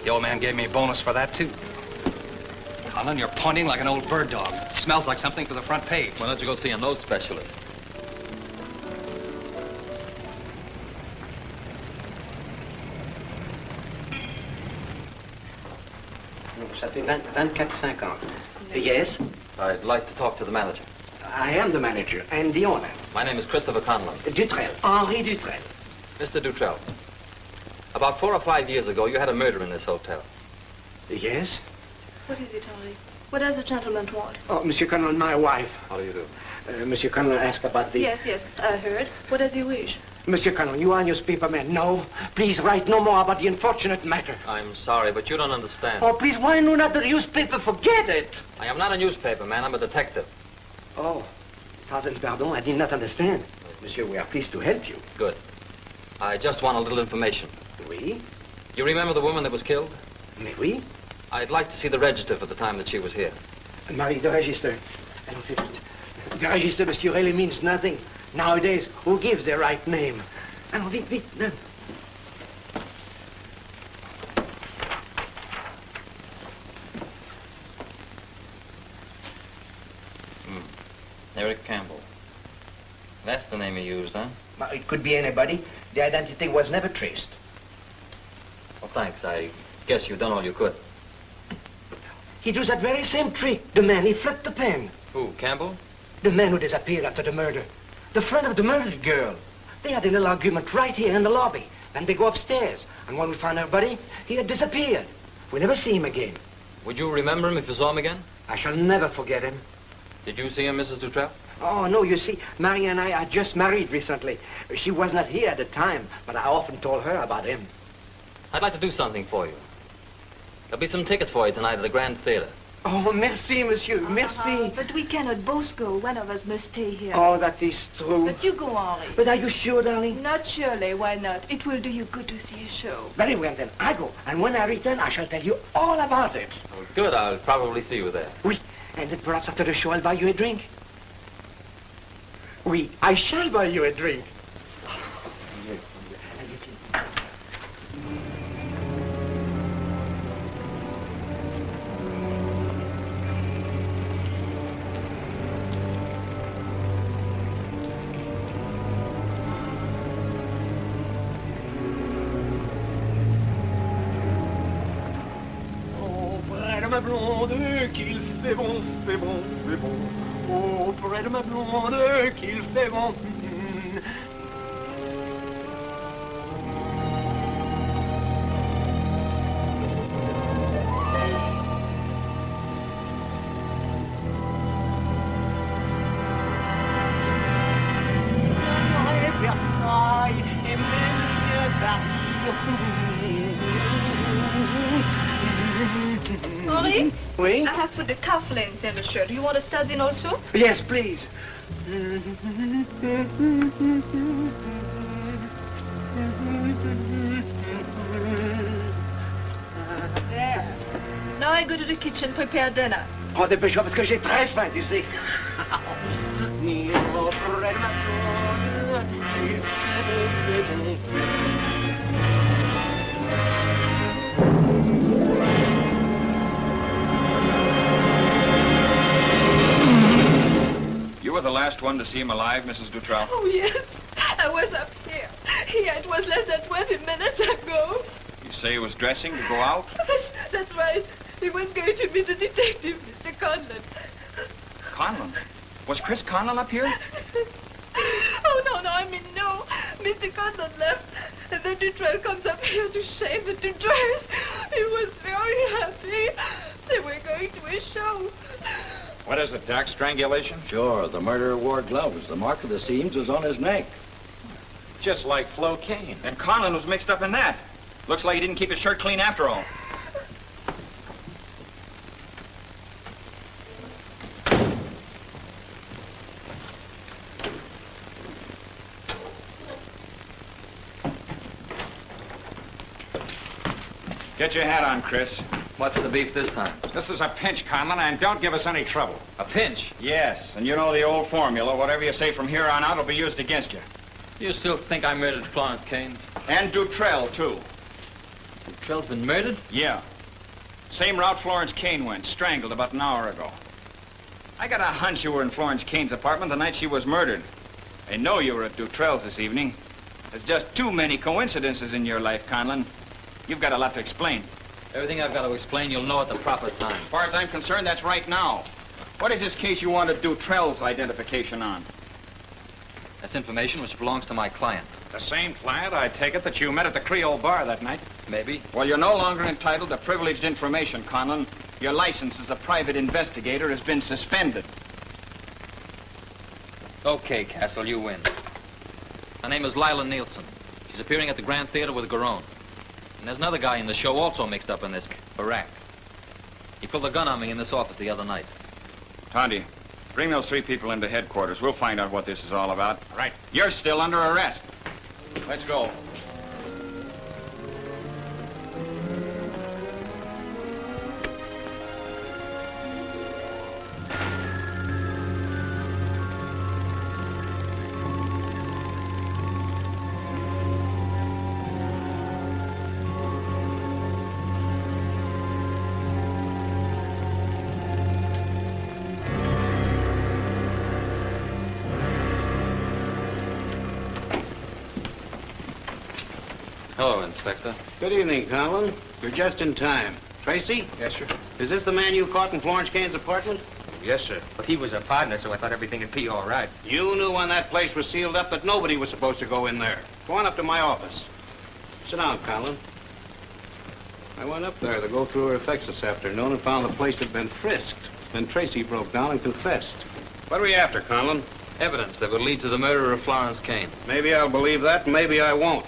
Speaker 15: The old man gave me a bonus for that, too. Conlon, you're pointing like an old bird dog. Smells like something for the front page.
Speaker 3: Why don't you go see a nose specialist?
Speaker 10: Ça fait 24,50. Yes?
Speaker 3: I'd like to talk to the manager.
Speaker 10: I am the manager and the owner.
Speaker 3: My name is Christopher Conlon.
Speaker 10: Dutrell. Henri Dutrell.
Speaker 3: Mr. Dutrell, about 4 or 5 years ago, you had a murder in this hotel.
Speaker 10: Yes?
Speaker 12: What is it, Henri? What does the gentleman want?
Speaker 10: Oh, Monsieur Conlon, my wife.
Speaker 3: How do you do?
Speaker 10: Monsieur Conlon asked about the...
Speaker 12: Yes, I heard. What does he wish?
Speaker 10: Monsieur Conlon, you are a newspaper man. No, please write no more about the unfortunate matter.
Speaker 3: I'm sorry, but you don't understand.
Speaker 10: Oh, please, why no not the newspaper? Forget it.
Speaker 3: I am not a newspaper man. I'm a detective.
Speaker 10: Oh, thousand pardon, I did not understand. Monsieur, we are pleased to help you.
Speaker 3: Good. I just want a little information.
Speaker 10: Oui?
Speaker 3: You remember the woman that was killed?
Speaker 10: Mais oui.
Speaker 3: I'd like to see the register for the time that she was here.
Speaker 10: Marie, the register. Allons, vite. The register, monsieur, really means nothing. Nowadays, who gives the right name? Allons, vite, vite. No.
Speaker 3: Eric Campbell. That's the name he used, huh?
Speaker 10: It could be anybody. The identity was never traced.
Speaker 3: Well, thanks. I guess you've done all you could.
Speaker 10: He does that very same trick. The man, he flipped the pen.
Speaker 3: Who, Campbell?
Speaker 10: The man who disappeared after the murder. The friend of the murdered girl. They had a little argument right here in the lobby. Then they go upstairs. And when we found everybody, he had disappeared. We never see him again.
Speaker 3: Would you remember him if you saw him again?
Speaker 10: I shall never forget him.
Speaker 3: Did you see him, Mrs. Dutrell?
Speaker 10: Oh, no, you see, Marie and I are just married recently. She was not here at the time, but I often told her about him.
Speaker 3: I'd like to do something for you. There'll be some tickets for you tonight at the Grand Theater.
Speaker 10: Oh, merci, monsieur, merci.
Speaker 16: But we cannot both go. One of us must stay here.
Speaker 10: Oh, that is true.
Speaker 16: But you go, Henri.
Speaker 10: But are you sure, darling?
Speaker 16: Not surely. Why not? It will do you good to see a show.
Speaker 10: Very well, then. I go. And when I return, I shall tell you all about it.
Speaker 3: Oh, good. I'll probably see you there.
Speaker 10: Oui. And then perhaps after the show, I'll buy you a drink. Oui, I shall buy you a drink.
Speaker 17: Ma blonde qu'il fait bon, c'est bon, c'est bon. Auprès de ma blonde qu'il fait bon. Versailles et même
Speaker 16: Henri?
Speaker 10: Oui?
Speaker 16: I have put the cufflinks in the shirt. You want a studs in also?
Speaker 10: Yes, please.
Speaker 16: There. Now I go to the kitchen, prepare dinner.
Speaker 10: Oh, dépêche-toi parce que j'ai très faim, tu sais.
Speaker 8: You were the last one to see him alive, Mrs. Dutrell?
Speaker 12: Oh, yes. I was up here. Here, it was less than 20 minutes ago.
Speaker 8: You say he was dressing to go out?
Speaker 12: That's right. He was going to meet the detective, Mr. Conlon.
Speaker 8: Conlon? Was Chris Conlon up here?
Speaker 12: Oh, no, I mean, no. Mr. Conlon left, and then Dutrell comes up here to shave and to dress. He was very happy. They were going to a show.
Speaker 8: What is it, Doc? Strangulation?
Speaker 18: Sure. The murderer wore gloves. The mark of the seams was on his neck.
Speaker 8: Just like Flo Kane. And Conlon was mixed up in that. Looks like he didn't keep his shirt clean after all. Get your hat on, Chris.
Speaker 3: What's the beef this time?
Speaker 8: This is a pinch, Conlon, and don't give us any trouble.
Speaker 3: A pinch?
Speaker 8: Yes, and you know the old formula. Whatever you say from here on out will be used against you.
Speaker 3: You still think I murdered Florence Kane?
Speaker 8: And Dutrell, too.
Speaker 3: Dutrell's been murdered?
Speaker 8: Yeah. Same route Florence Kane went, strangled about an hour ago. I got a hunch you were in Florence Kane's apartment the night she was murdered. I know you were at Dutrell's this evening. There's just too many coincidences in your life, Conlon. You've got a lot to explain.
Speaker 3: Everything I've got to explain, you'll know at the proper time.
Speaker 8: As far as I'm concerned, that's right now. What is this case you wanted Dutrell's identification on?
Speaker 3: That's information which belongs to my client.
Speaker 8: The same client, I take it, that you met at the Creole bar that night?
Speaker 3: Maybe.
Speaker 8: Well, you're no longer entitled to privileged information, Conlon. Your license as a private investigator has been suspended.
Speaker 3: Okay, Castle, you win. Her name is Lila Nielsen. She's appearing at the Grand Theater with Garone. And there's another guy in the show also mixed up in this, Barack. He pulled a gun on me in this office the other night.
Speaker 8: Tondi, bring those 3 people into headquarters. We'll find out what this is all about. All right. You're still under arrest. Let's go.
Speaker 3: Hello, Inspector.
Speaker 2: Good evening, Conlon. You're just in time. Tracy?
Speaker 4: Yes, sir.
Speaker 5: Is this the man you caught in Florence Kane's apartment?
Speaker 15: Yes, sir. But he was a partner, so I thought everything would be all right.
Speaker 5: You knew when that place was sealed up that nobody was supposed to go in there. Go on up to my office. Sit down, Conlon. I went up there to go through her effects this afternoon and found the place had been frisked. Then Tracy broke down and confessed. What are we after, Conlon?
Speaker 3: Evidence that would lead to the murder of Florence Kane.
Speaker 5: Maybe I'll believe that, and maybe I won't.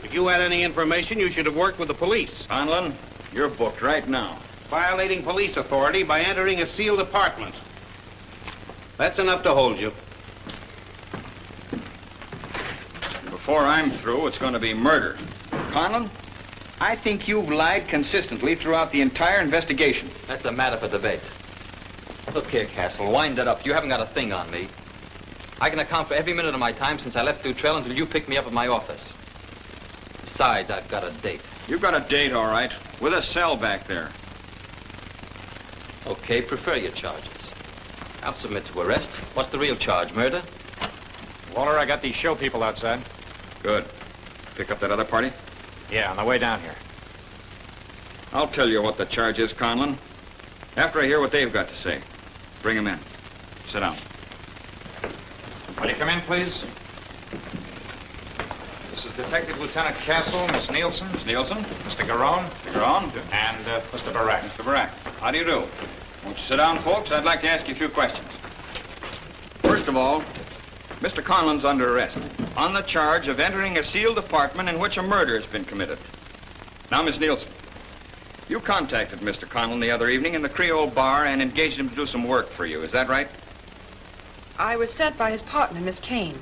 Speaker 5: If you had any information, you should have worked with the police.
Speaker 8: Conlon, you're booked right now.
Speaker 5: Violating police authority by entering a sealed apartment. That's enough to hold you.
Speaker 8: Before I'm through, it's going to be murder. Conlon, I think you've lied consistently throughout the entire investigation.
Speaker 3: That's a matter for debate. Look here, Castle, wind it up. You haven't got a thing on me. I can account for every minute of my time since I left Dutrell until you picked me up at my office. Besides, I've got a date.
Speaker 8: You've got a date, all right, with a cell back there.
Speaker 3: Okay, prefer your charges. I'll submit to arrest. What's the real charge, murder?
Speaker 4: Waller, I got these show people outside.
Speaker 8: Good. Pick up that other party?
Speaker 4: Yeah, on the way down here.
Speaker 8: I'll tell you what the charge is, Conlon. After I hear what they've got to say. Bring them in. Sit down.
Speaker 4: Will you come in, please? This is Detective Lieutenant Castle, Miss Nielsen.
Speaker 8: Miss Nielsen?
Speaker 4: Mr. Garone.
Speaker 8: Mr. Garone?
Speaker 4: And Mr. Barak.
Speaker 8: Mr. Barak. How do you do? Won't you sit down, folks? I'd like to ask you a few questions. First of all, Mr. Conlon's under arrest on the charge of entering a sealed apartment in which a murder has been committed. Now, Miss Nielsen, you contacted Mr. Conlon the other evening in the Creole bar and engaged him to do some work for you. Is that right?
Speaker 1: I was sent by his partner, Miss Kane.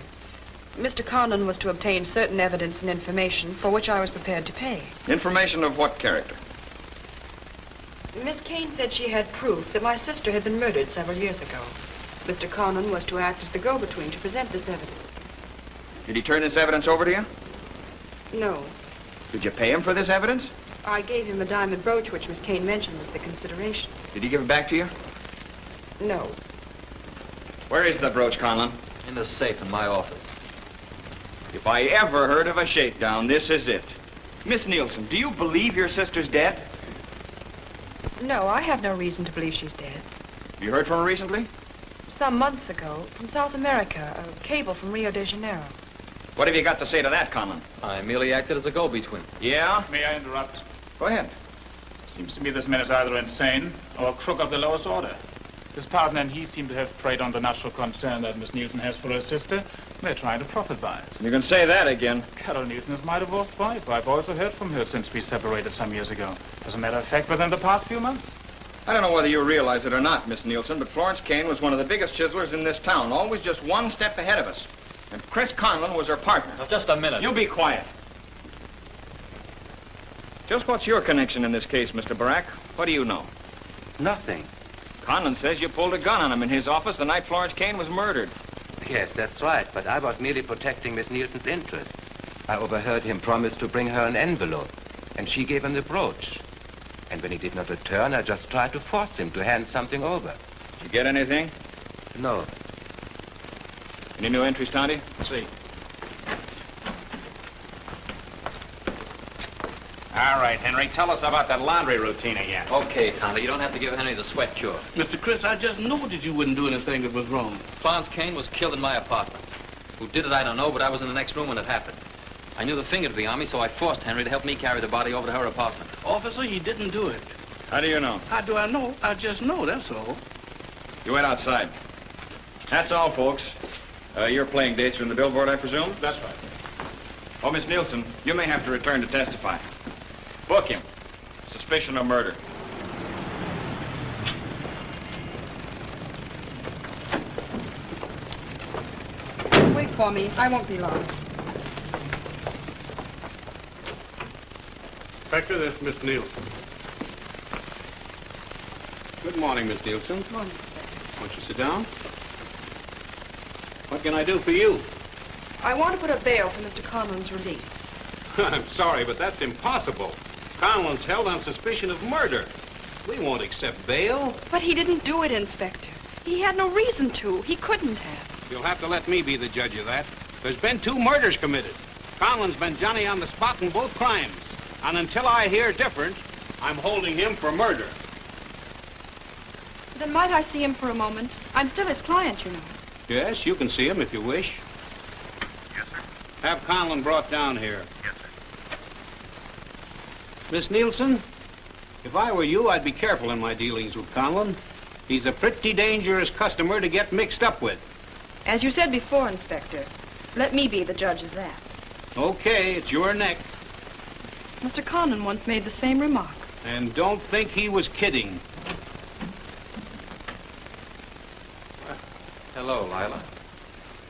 Speaker 1: Mr. Conlon was to obtain certain evidence and information for which I was prepared to pay.
Speaker 8: Information of what character?
Speaker 1: Miss Kane said she had proof that my sister had been murdered several years ago. Mr. Conlon was to act as the go-between to present this evidence.
Speaker 8: Did he turn this evidence over to you?
Speaker 1: No.
Speaker 8: Did you pay him for this evidence?
Speaker 1: I gave him a diamond brooch which Miss Kane mentioned as the consideration.
Speaker 8: Did he give it back to you?
Speaker 1: No.
Speaker 8: Where is the brooch, Conlon?
Speaker 3: In the safe in my office.
Speaker 8: If I ever heard of a shakedown, this is it. Miss Nielsen, do you believe your sister's dead?
Speaker 1: No, I have no reason to believe she's dead.
Speaker 8: You heard from her recently?
Speaker 1: Some months ago, from South America, a cable from Rio de Janeiro.
Speaker 8: What have you got to say to that, Conlon?
Speaker 3: I merely acted as a go-between.
Speaker 8: Yeah?
Speaker 11: May I interrupt?
Speaker 8: Go ahead.
Speaker 11: Seems to me this man is either insane or a crook of the lowest order. His partner and he seem to have preyed on the natural concern that Miss Nielsen has for her sister. They're trying to profit by it.
Speaker 8: You can say that again.
Speaker 11: Carol Nielsen is my divorced wife. I've also heard from her since we separated some years ago. As a matter of fact, within the past few months.
Speaker 8: I don't know whether you realize it or not, Miss Nielsen, but Florence Kane was one of the biggest chiselers in this town, always just one step ahead of us. And Chris Conlon was her partner.
Speaker 3: Now, just a minute.
Speaker 8: You be quiet. Just what's your connection in this case, Mr. Barak? What do you know?
Speaker 19: Nothing.
Speaker 8: Conlon says you pulled a gun on him in his office the night Florence Kane was murdered.
Speaker 19: Yes, that's right, but I was merely protecting Miss Nielsen's interest. I overheard him promise to bring her an envelope, and she gave him the brooch. And when he did not return, I just tried to force him to hand something over.
Speaker 8: Did you get anything?
Speaker 19: No.
Speaker 8: Any new entries, Tonty?
Speaker 11: See.
Speaker 4: All right, Henry, tell us about that laundry routine again.
Speaker 3: Okay, Tonto, you don't have to give Henry the sweat cure.
Speaker 2: Mr. Chris, I just knew that you wouldn't do anything that was wrong.
Speaker 3: Florence Kane was killed in my apartment. Who did it, I don't know, but I was in the next room when it happened. I knew the finger to be on me, so I forced Henry to help me carry the body over to her apartment.
Speaker 2: Officer, he didn't do it.
Speaker 8: How do you know?
Speaker 2: How do I know? I just know, that's all.
Speaker 8: You went outside. That's all, folks. Your playing dates are in the billboard, I presume?
Speaker 11: That's right.
Speaker 8: Oh, Miss Nielsen, you may have to return to testify. Book him. Suspicion of murder.
Speaker 1: Wait for me. I won't be long.
Speaker 5: Inspector, this is Miss Nielsen. Good morning, Miss Nielsen. Good morning. Won't you sit down? What can I do for you?
Speaker 1: I want to put a bail for Mr. Conlon's release.
Speaker 5: I'm sorry, but that's impossible. Conlon's held on suspicion of murder. We won't accept bail.
Speaker 1: But he didn't do it, Inspector. He had no reason to. He couldn't have.
Speaker 5: You'll have to let me be the judge of that. There's been 2 murders committed. Conlon's been Johnny on the spot in both crimes. And until I hear different, I'm holding him for murder.
Speaker 1: Then might I see him for a moment? I'm still his client, you know.
Speaker 5: Yes, you can see him if you wish.
Speaker 2: Yes, sir.
Speaker 5: Have Conlon brought down here.
Speaker 2: Yes, sir.
Speaker 5: Miss Nielsen, if I were you, I'd be careful in my dealings with Conlon. He's a pretty dangerous customer to get mixed up with.
Speaker 1: As you said before, Inspector, let me be the judge of that.
Speaker 5: Okay, it's your neck.
Speaker 1: Mr. Conlon once made the same remark.
Speaker 5: And don't think he was kidding.
Speaker 3: Hello, Lila.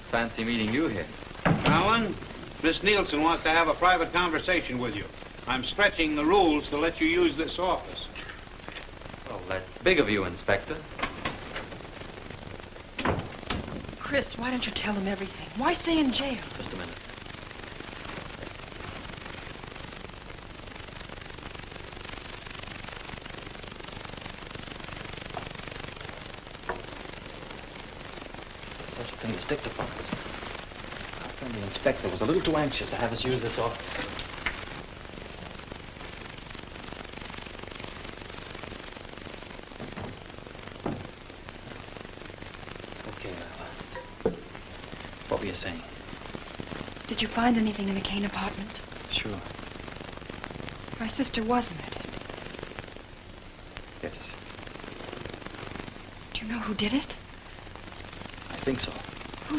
Speaker 3: Fancy meeting you here.
Speaker 5: Alan, Miss Nielsen wants to have a private conversation with you. I'm stretching the rules to let you use this office.
Speaker 3: Well, that's big of you, Inspector.
Speaker 1: Chris, why don't you tell him everything? Why stay in jail?
Speaker 3: Just a minute.
Speaker 10: Such a thing as dictaphones. Our friend the inspector was a little too anxious to have us use this office. Okay, what were you saying?
Speaker 1: Did you find anything in the Kane apartment?
Speaker 10: Sure.
Speaker 1: My sister was murdered.
Speaker 10: Yes,
Speaker 1: Do you know who did it?
Speaker 10: I think so.
Speaker 1: Who?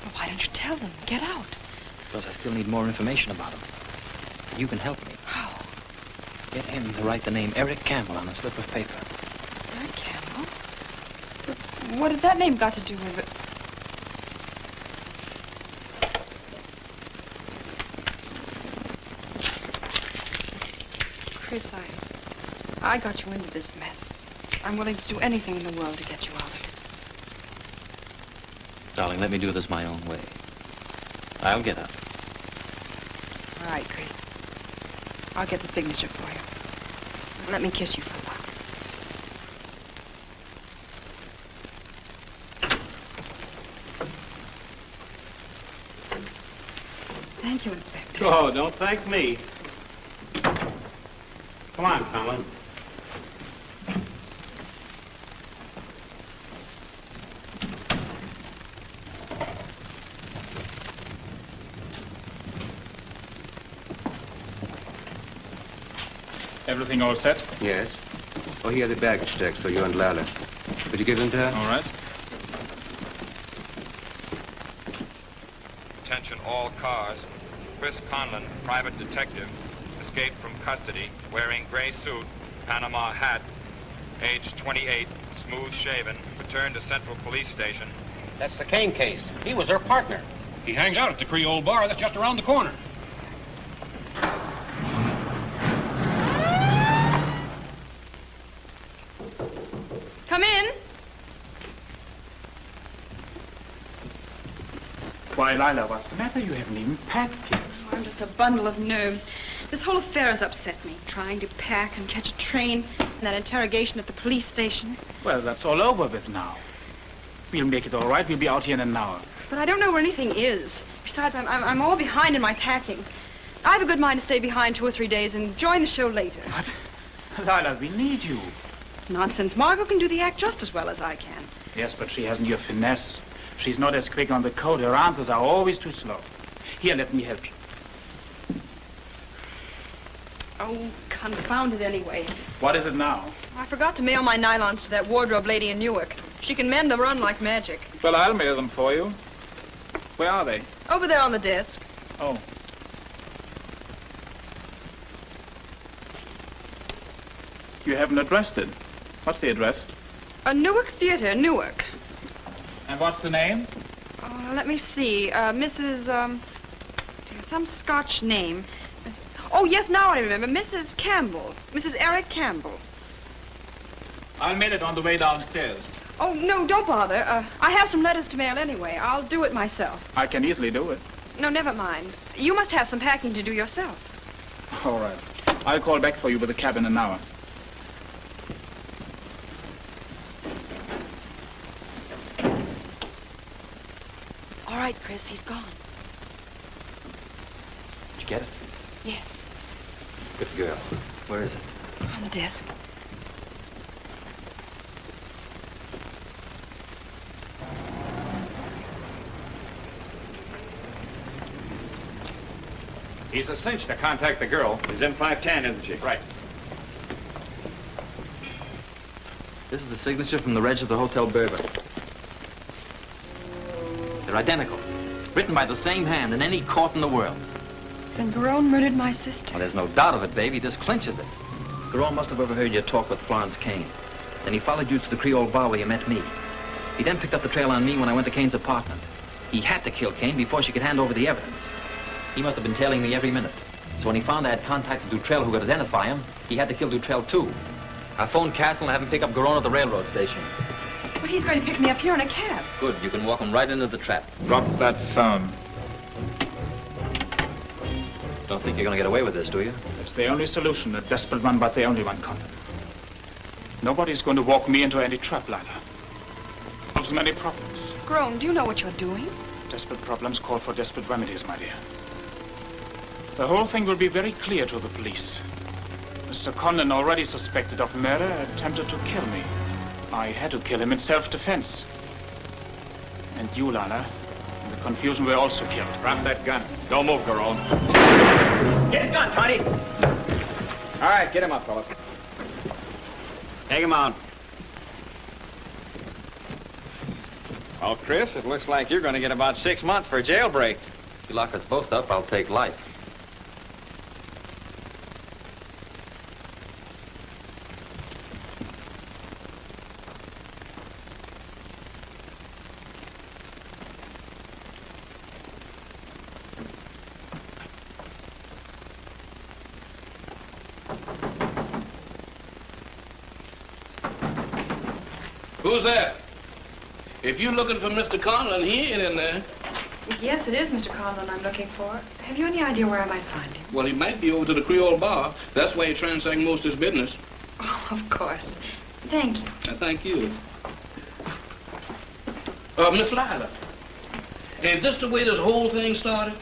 Speaker 1: Well, why don't you tell them? Get out.
Speaker 10: Because I still need more information about him. You can help me.
Speaker 1: How?
Speaker 10: Get him to write the name Eric Campbell on a slip of paper.
Speaker 1: Eric Campbell? But what did that name got to do with it? Chris, I got you into this mess. I'm willing to do anything in the world to get you out of it.
Speaker 10: Darling, let me do this my own way. I'll get up.
Speaker 1: All right, Chris. I'll get the signature for you. Let me kiss you for luck. Thank you, Inspector.
Speaker 5: Oh, don't thank me. Come on, Conlon.
Speaker 11: Everything all set?
Speaker 19: Yes. Oh, here are the baggage tags for you and Lila. Could you give them to her?
Speaker 11: All right.
Speaker 15: Attention all cars. Chris Conlon, private detective, escaped from custody, wearing gray suit, Panama hat, age 28, smooth shaven, returned to Central Police Station.
Speaker 5: That's the Kane case. He was her partner.
Speaker 2: He hangs out at the Creole bar that's just around the corner.
Speaker 1: Come in.
Speaker 11: Why, Lila, what's the matter? You haven't even packed yet.
Speaker 1: Oh, I'm just a bundle of nerves. This whole affair has upset me. Trying to pack and catch a train, and that interrogation at the police station.
Speaker 11: Well, that's all over with now. We'll make it all right. We'll be out here in an hour.
Speaker 1: But I don't know where anything is. Besides, I'm all behind in my packing. I have a good mind to stay behind 2 or 3 days and join the show later.
Speaker 11: What? Lila, we need you.
Speaker 1: Nonsense. Margot can do the act just as well as I can.
Speaker 11: Yes, but she hasn't your finesse. She's not as quick on the code. Her answers are always too slow. Here, let me help you.
Speaker 1: Oh, confound it anyway.
Speaker 11: What is it now?
Speaker 1: I forgot to mail my nylons to that wardrobe lady in Newark. She can mend the run like magic.
Speaker 11: Well, I'll mail them for you. Where are they?
Speaker 1: Over there on the desk.
Speaker 11: Oh. You haven't addressed it. What's the address?
Speaker 1: Newark Theater, Newark.
Speaker 11: And what's the name?
Speaker 1: Let me see. Mrs. Some Scotch name. Oh, yes, now I remember. Mrs. Campbell. Mrs. Eric Campbell.
Speaker 11: I'll mail it on the way downstairs.
Speaker 1: Oh, no, don't bother. I have some letters to mail anyway. I'll do it myself.
Speaker 11: I can easily do it.
Speaker 1: No, never mind. You must have some packing to do yourself.
Speaker 11: All right. I'll call back for you with a cab in an hour.
Speaker 1: All right, Chris, he's gone.
Speaker 19: get it?
Speaker 14: Yes,
Speaker 3: Good girl. Where is it?
Speaker 14: on the desk.
Speaker 8: He's a cinch to contact the girl. He's in 510, isn't she? Right.
Speaker 3: This is the signature from the reg of the Hotel Bourbon. They're identical. Written by the same hand in any court in the world.
Speaker 1: Then Garone murdered my sister.
Speaker 3: Well, there's no doubt of it, baby. This clinches it. Garone must have overheard your talk with Florence Kane. Then he followed you to the Creole bar where you met me. He then picked up the trail on me when I went to Kane's apartment. He had to kill Kane before she could hand over the evidence. He must have been tailing me every minute. So when he found I had contacted Dutrell who could identify him, he had to kill Dutrell too. I phoned Castle and have him pick up Garone at the railroad station.
Speaker 1: Well, he's going to pick me up here in a cab.
Speaker 3: Good. You can walk him right into the trap.
Speaker 11: Drop that phone.
Speaker 3: Don't think you're going to get away with this, do you?
Speaker 11: It's the only solution, a desperate one, but the only one, Conlon. Nobody's going to walk me into any trap ladder. Solves many problems.
Speaker 1: Garone, do you know what you're doing?
Speaker 11: Desperate problems call for desperate remedies, my dear. The whole thing will be very clear to the police. Mr. Conlon, already suspected of murder, attempted to kill me. I had to kill him in self-defense. And you, Lana, in the confusion, were also killed.
Speaker 8: Drop that gun. Don't move, Garone.
Speaker 9: Get his gun, Tony.
Speaker 8: All right, get him up, fellas. Take him out. Well, Chris, it looks like you're going to get about 6 months for a jailbreak.
Speaker 3: If you lock us both up, I'll take life.
Speaker 2: Who's that? If you're looking for Mr. Conlon, he ain't in there.
Speaker 1: Yes, it is Mr. Conlon I'm looking for. Have you any idea where I might find him?
Speaker 2: Well, he might be over to the Creole bar. That's where he transacts most of his business.
Speaker 1: Oh, of course. Thank you.
Speaker 2: Thank you. Miss Lila, is this the way this whole thing started?